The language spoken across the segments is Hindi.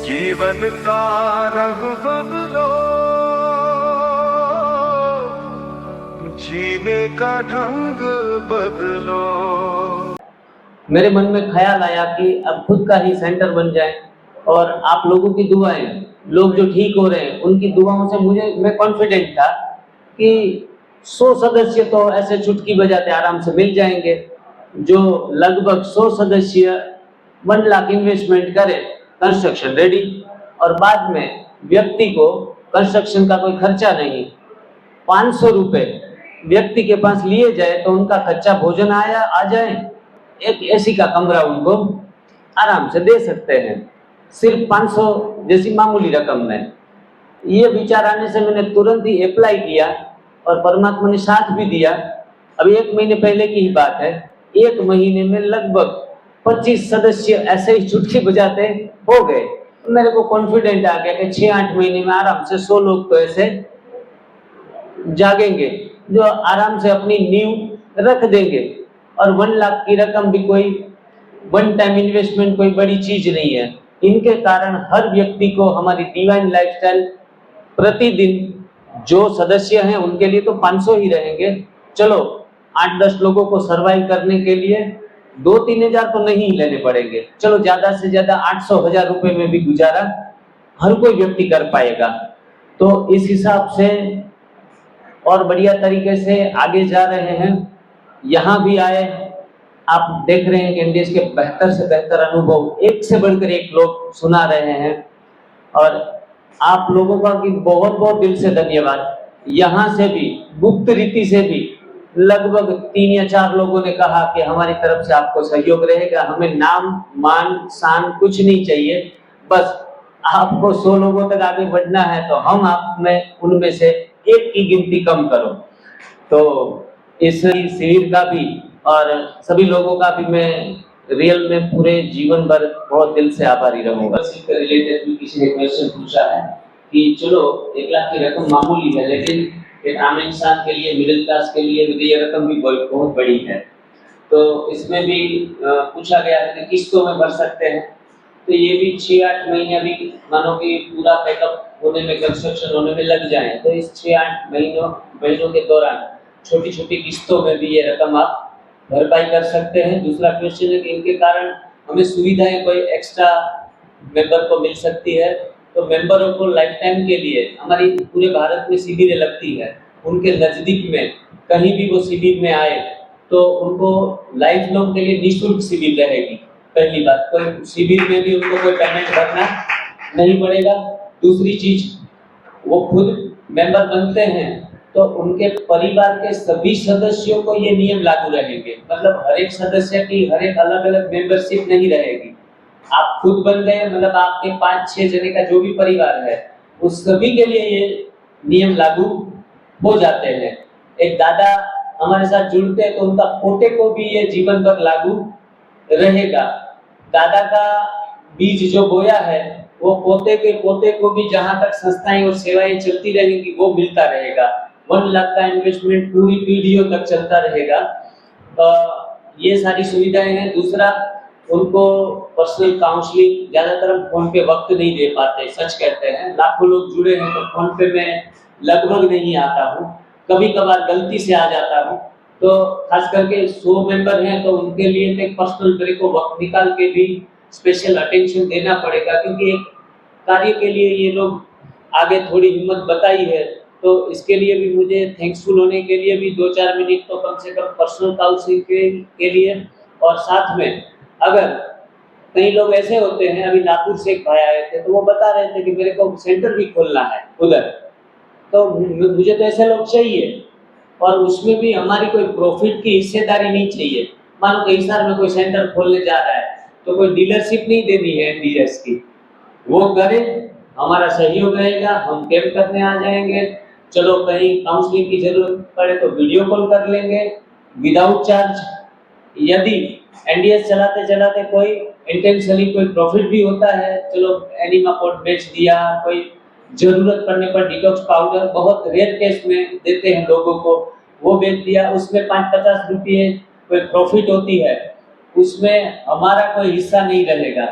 जीवन का रंग बदलो, जीने का ढंग बदलो। मेरे मन में ख्याल आया कि अब खुद का ही सेंटर बन जाए और आप लोगों की दुआएं, लोग जो ठीक हो रहे हैं उनकी दुआओं से मैं कॉन्फिडेंट था कि 100 सदस्य तो ऐसे चुटकी बजाते आराम से मिल जाएंगे। जो लगभग 100 सदस्य 1 लाख इन्वेस्टमेंट करे, कंस्ट्रक्शन रेडी, और बाद में व्यक्ति को कंस्ट्रक्शन का कोई खर्चा नहीं, 500 रुपए व्यक्ति के पास लिए जाए तो उनका कच्चा भोजन आ जाए, एक एसी का कमरा उनको आराम से दे सकते हैं, सिर्फ 500 जैसी मामूली रकम में। ये विचार आने से मैंने तुरंत ही अप्लाई किया और परमात्मा ने साथ भी दिया। अभी 1 महीने पहले की ही बात है, 1 महीने में लगभग 25 सदस्य ऐसे ही चुटकी बजाते हो गए। मेरे को कॉन्फिडेंट आ गया कि 6-8 महीने में आराम से 100 लोग तो ऐसे जागेंगे जो आराम से अपनी नींव रख देंगे। और 1 लाख की रकम भी कोई वन टाइम इन्वेस्टमेंट कोई बड़ी चीज नहीं है। इनके कारण हर व्यक्ति को हमारी डिवाइन लाइफस्टाइल प्रतिदिन जो सदस्य हैं उनके लिए तो 500 ही रहेंगे, चलो 8-10 लोगों को सर्वाइव करने के लिए 2-3 हजार तो नहीं लेने पड़ेंगे, चलो ज्यादा से ज्यादा 800-1000 रुपए में भी गुजारा हर कोई व्यक्ति कर पाएगा। तो इस हिसाब से और बढ़िया तरीके से आगे जा रहे हैं। यहाँ भी आए, आप देख रहे हैं कि इंडिया के बेहतर से बेहतर अनुभव एक से बढ़कर एक लोग सुना रहे हैं, और आप लोगों का भी बहुत बहुत दिल से धन्यवाद। यहाँ से भी गुप्त रीति से भी लगभग 3 या 4 लोगों ने कहा कि हमारी तरफ से आपको सहयोग रहेगा, हमें नाम मान शान कुछ नहीं चाहिए, बस आपको 100 लोगों तक आगे बढ़ना है तो हम आप में उनमें से एक की गिनती कम करो। तो इस शिविर का भी और सभी लोगों का भी मैं रियल में पूरे जीवन भर बहुत दिल से आभारी रहूंगा। इससे रिलेटेड भी किसी ने क्वेश्चन पूछा है कि चलो 1 लाख की रकम मामूली है, लेकिन एक आम इंसान के लिए, मिडिल क्लास के लिए ये रकम भी बहुत बड़ी है। तो इसमें भी पूछा गया है कि किस्तों में भर सकते हैं, तो ये भी 6-8 महीने अभी मानो कि पूरा पैकअप होने में, कंस्ट्रक्शन होने में लग जाए, तो इस 6-8 महीनों के दौरान छोटी छोटी किस्तों में भी ये रकम आप भरपाई कर सकते हैं। दूसरा क्वेश्चन है कि इनके कारण हमें सुविधाएं कोई एक्स्ट्रा मेंबर को मिल सकती है, तो मेंबरों को लाइफ टाइम के लिए हमारी पूरे भारत में शिविरें लगती है, उनके नजदीक में कहीं भी वो शिविर में आए तो उनको लाइफ लॉन्ग के लिए निःशुल्क शिविर रहेगी। पहली बात, कोई शिविर में भी उनको कोई पेमेंट भरना नहीं पड़ेगा। दूसरी चीज, वो खुद मेंबर बनते हैं तो उनके परिवार के सभी सदस्यों को ये नियम लागू रहेंगे, मतलब हर एक सदस्य की हर एक अलग अलग मेंबरशिप नहीं रहेगी। आप खुद बन गए, मतलब आपके 5-6 जने का जो भी परिवार है उस सभी के लिए ये नियम लागू हो जाते हैं। एक दादा हमारे साथ जुड़ते हैं तो उनका पोते को भी ये जीवन भर लागू रहेगा। दादा का बीज जो बोया है वो पोते के पोते को भी जहां तक संस्थाएं और सेवाएं चलती रहेंगी वो मिलता रहेगा। 1 लाख का इन्वेस्टमेंट पूरी पीढ़ियों तक चलता रहेगा। ये सारी सुविधाएं हैं। दूसरा, उनको पर्सनल काउंसलिंग, ज्यादातर हम फोन पे वक्त नहीं दे पाते, सच कहते हैं, लाखों लोग जुड़े हैं तो फोन पे मैं लगभग नहीं आता हूँ, कभी कभार गलती से आ जाता हूँ। तो खास करके 100 मेंबर हैं तो उनके लिए तो एक पर्सनल मेरे को वक्त निकाल के भी स्पेशल अटेंशन देना पड़ेगा, क्योंकि एक कार्य के लिए ये लोग आगे थोड़ी हिम्मत बताई है, तो इसके लिए भी मुझे थैंक्सफुल होने के लिए भी 2-4 मिनट तो कम से कम पर्सनल काउंसलिंग के लिए। और साथ में अगर कई लोग ऐसे होते हैं, अभी नागपुर से एक भाई आए थे तो वो बता रहे थे कि मेरे को सेंटर भी खोलना है उधर, तो मुझे तो ऐसे लोग चाहिए, और उसमें भी हमारी कोई प्रॉफिट की हिस्सेदारी नहीं चाहिए। मानो कि हिसार में कोई सेंटर खोलने जा रहा है तो कोई डीलरशिप नहीं देनी है एनडीएस की, वो करे, हमारा सहयोग रहेगा, हम कैंप करने आ जाएंगे, चलो कहीं काउंसलिंग की जरूरत पड़े तो वीडियो कॉल कर लेंगे विदाउट चार्ज। यदि एनडीएस चलाते चलाते कोई इंटेंशनली कोई प्रॉफिट भी होता है, चलो एनिमा पोर्ट बेच दिया, कोई जरूरत पड़ने पर डिटॉक्स पाउडर बहुत रेयर केस में देते हैं लोगों को, वो बेच दिया, उसमें 5-50 रुपये कोई प्रॉफिट होती है, उसमें हमारा कोई हिस्सा नहीं रहेगा।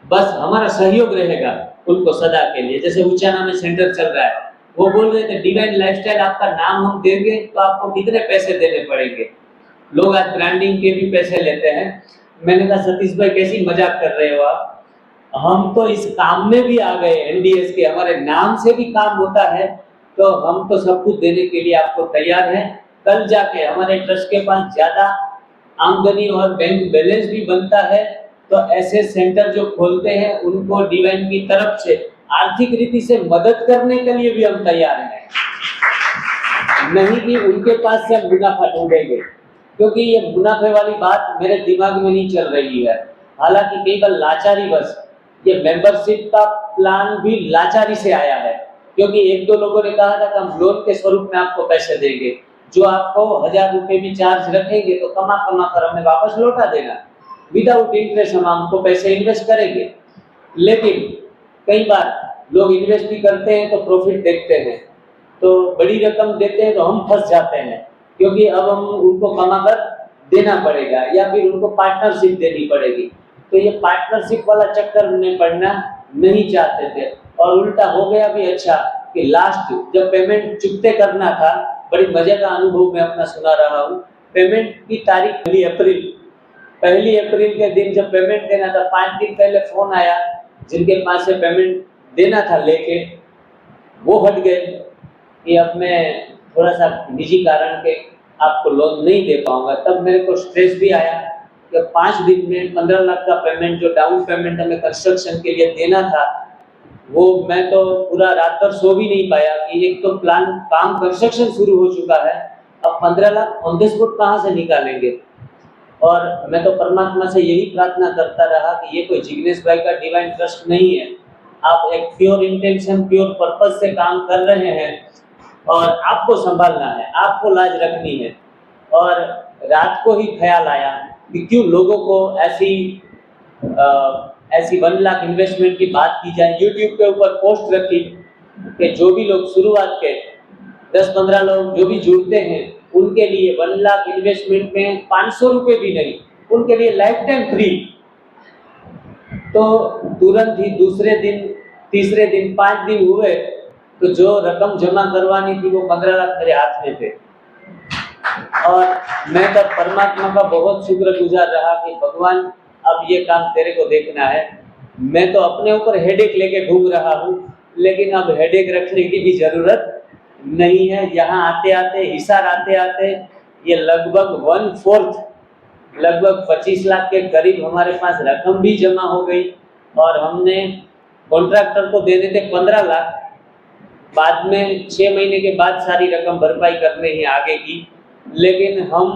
बस हमारा सहयोग रहेगा उनको सदा के लिए। जैसे उचाना में सेंटर चल रहा है, वो बोल रहे थे डिवाइन लाइफस्टाइल आपका नाम हम देंगे तो आपको कितने पैसे देने पड़ेंगे। लोग आज ब्रांडिंग के भी पैसे लेते हैं। मैंने कहा सतीश भाई कैसी मजाक कर रहे हो आप, हम तो इस काम में भी आ गए एनडीएस के, हमारे नाम से भी काम होता है, तो हम तो सब कुछ देने के लिए आपको तैयार हैं। कल जाके हमारे ट्रस्ट के पास ज्यादा आमदनी और बैंक बैलेंस भी बनता है, तो ऐसे सेंटर जो खोलते हैं उनको डिवाइन की तरफ से आर्थिक रीति से मदद करने के लिए भी हम तैयार हैं, नहीं कि उनके पास से हम मुनाफा ढूंढेंगे, क्योंकि ये मुनाफे वाली बात मेरे दिमाग में नहीं चल रही है। हालांकि कई बार लाचारी बस ये मेंबरशिप का प्लान भी लाचारी से आया है, क्योंकि एक दो लोगों ने कहा था कि हम लोन के स्वरूप में आपको पैसे देंगे, जो आपको 1000 रुपए भी चार्ज रखेंगे तो कमा कमा कर हमें वापस लौटा देना, विदाउट इंटरेस्ट हम आपको पैसे इन्वेस्ट करेंगे। लेकिन कई बार लोग इन्वेस्ट भी करते हैं तो प्रॉफिट देखते हैं, तो बड़ी रकम देते हैं तो हम फंस जाते हैं, क्योंकि अब हम उनको कमा कर देना पड़ेगा या फिर उनको पार्टनरशिप देनी पड़ेगी। तो ये पार्टनरशिप वाला चक्कर में पड़ना नहीं चाहते थे, और उल्टा हो गया भी अच्छा कि लास्ट जब पेमेंट चुकते करना था, बड़ी मजे का अनुभव मैं अपना सुना रहा हूँ। पेमेंट की तारीख 1 अप्रैल के दिन जब पेमेंट देना था, 5 दिन पहले फोन आया जिनके पास से पेमेंट देना था लेके, वो हट गए कि अब मैं थोड़ा सा निजी कारण के आपको लोन नहीं दे पाऊंगा। तब मेरे को स्ट्रेस भी आया कि 5 दिन में 15 लाख का पेमेंट, जो डाउन पेमेंट हमें कंस्ट्रक्शन के लिए देना था, वो मैं तो पूरा रात भर सो भी नहीं पाया कि एक तो प्लान काम कंस्ट्रक्शन शुरू हो चुका है, अब 15 लाख ऑन द स्पॉट कहाँ से निकालेंगे। और मैं तो परमात्मा से यही प्रार्थना करता रहा कि ये कोई जिग्नेश भाई का डिवाइन ट्रस्ट नहीं है, आप एक प्योर इंटेंशन प्योर पर्पस से काम कर रहे हैं और आपको संभालना है, आपको लाज रखनी है। और रात को ही ख्याल आया कि क्यों लोगों को ऐसी 1 लाख इन्वेस्टमेंट की बात की जाए। यूट्यूब के ऊपर पोस्ट रखी कि जो भी लोग शुरुआत के 10-15 लोग जो भी जुड़ते हैं उनके लिए 1 लाख इन्वेस्टमेंट में 500 रुपए भी नहीं, उनके लिए लाइफ टाइम फ्री। तो तुरंत ही दूसरे दिन, तीसरे दिन, 5 दिन हुए तो जो रकम जमा करवानी थी वो 15 लाख मेरे हाथ में थे। और मैं तब परमात्मा का बहुत शुक्रगुजार रहा कि भगवान अब ये काम तेरे को देखना है। मैं तो अपने ऊपर हेडेक लेके घूम रहा हूँ, लेकिन अब हेडेक रखने की भी जरूरत नहीं है। यहाँ आते आते, हिसार आते आते ये लगभग 1/4, लगभग 25 लाख के करीब हमारे पास रकम भी जमा हो गई। और हमने कॉन्ट्रैक्टर को देने थे 15 लाख, बाद में 6 महीने के बाद सारी रकम भरपाई करने ही आगे की, लेकिन हम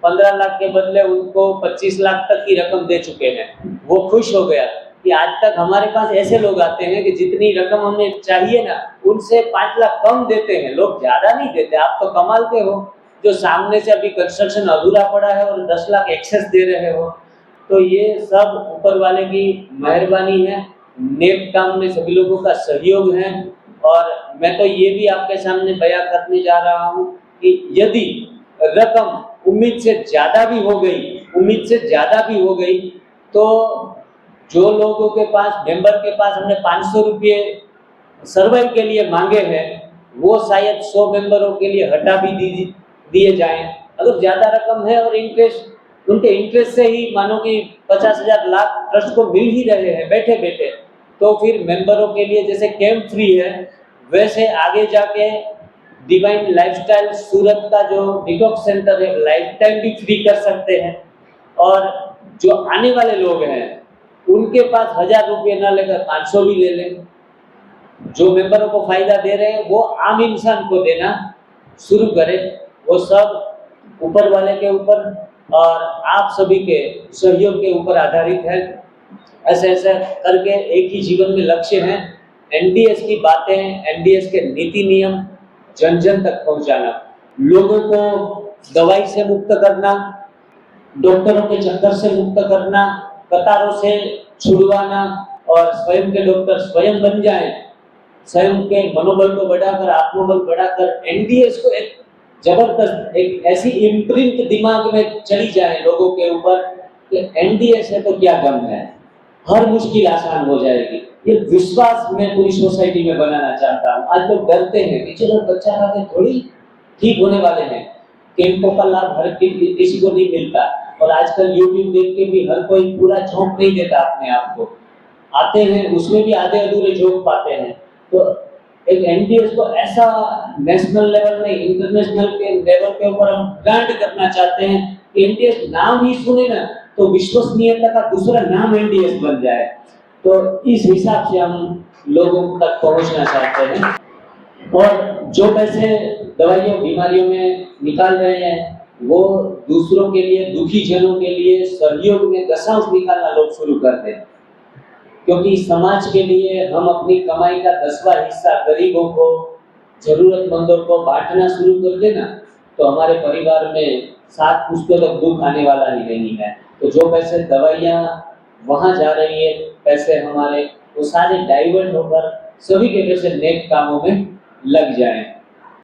15 लाख के बदले उनको 25 लाख तक की रकम दे चुके हैं। वो खुश हो गया कि आज तक हमारे पास ऐसे लोग आते हैं कि जितनी रकम हमें चाहिए ना, उनसे 5 लाख कम देते हैं, लोग ज्यादा नहीं देते। आप तो कमाल के हो जो सामने से अभी कंस्ट्रक्शन अधूरा पड़ा है और 10 लाख एक्सेस दे रहे हो। तो ये सब ऊपर वाले की मेहरबानी है, नेक काम में सभी लोगों का सहयोग है। और मैं तो ये भी आपके सामने बयां करने जा रहा हूँ कि यदि रकम उम्मीद से ज्यादा भी हो गई तो जो लोगों के पास, मेंबर के पास हमने 500 रुपये सर्वाइव के लिए मांगे हैं, वो शायद 100 मेंबरों के लिए हटा भी दिए जाएं। अगर ज्यादा रकम है और इंटरेस्ट, उनके इंटरेस्ट से ही मानो कि 50,000 लाख ट्रस्ट को मिल ही रहे हैं बैठे बैठे, तो फिर मेंबरों के लिए जैसे कैंप फ्री है, वैसे आगे जाके डिवाइन लाइफस्टाइल सूरत का जो डिटॉक्स सेंटर है लाइफ टाइम भी फ्री कर सकते हैं। और जो आने वाले लोग हैं उनके पास 1000 रुपये न लेकर 500 भी ले लें। जो मेंबरों को फायदा दे रहे हैं वो आम इंसान को देना शुरू करें। वो सब ऊपर वाले के ऊपर और आप सभी के सहयोग के ऊपर आधारित है। ऐसे ऐसे करके एक ही जीवन में लक्ष्य है, एनडीएस की बातें, एनडीएस के नीति नियम जन जन तक पहुंचाना, लोगों को दवाई से मुक्त करना, डॉक्टरों के चक्कर से मुक्त करना, कतारों से छुड़वाना, और स्वयं के डॉक्टर स्वयं बन जाएं, स्वयं के मनोबल को बढ़ाकर, आत्मबल बढ़ाकर एनडीएस को एक जबरदस्त, एक ऐसी इम्प्रिंट दिमाग में चली जाए लोगों के ऊपर कि एनडीएस है तो क्या गम है, हर मुश्किल आसान हो जाएगी। ये विश्वास मैं पूरी सोसाइटी में बनाना चाहता हूँ। आज लोग डरते हैं कि चलो कच्चा खाते थोड़ी ठीक होने वाले हैं, कैंपों का लाभ हर किसी को नहीं मिलता, और आजकल यूट्यूब देख के भी हर कोई पूरा झोंक नहीं देता अपने आप को, आते हैं उसमें भी आधे अधूरे झोंक पाते हैं। तो एक एनडीएस को ऐसा नेशनल लेवल में, इंटरनेशनल के लेवल के ऊपर हम ब्रांड करना चाहते हैं कि एनडीएस नाम ही सुने ना तो विश्वसनीयता का दूसरा नाम एनडीएस बन जाए। तो इस हिसाब से हम लोगों तक पहुंचना चाहते हैं, और जो पैसे दवाइयों बीमारियों में निकाल रहे हैं वो दूसरों के लिए, दुखी जनों के लिए सहयोग में दशांश निकालना लोग शुरू कर दें, क्योंकि समाज के लिए हम अपनी कमाई का 10वां हिस्सा गरीबों को, जरूरतमंदों को बांटना शुरू कर देना तो हमारे परिवार में 7 पुश्तों तक दुख आने वाला ही नहीं है। तो जो पैसे दवाइयाँ वहाँ जा रही है, पैसे हमारे, वो सारे डाइवर्ट होकर सभी के पैसे नेक कामों में लग जाएं।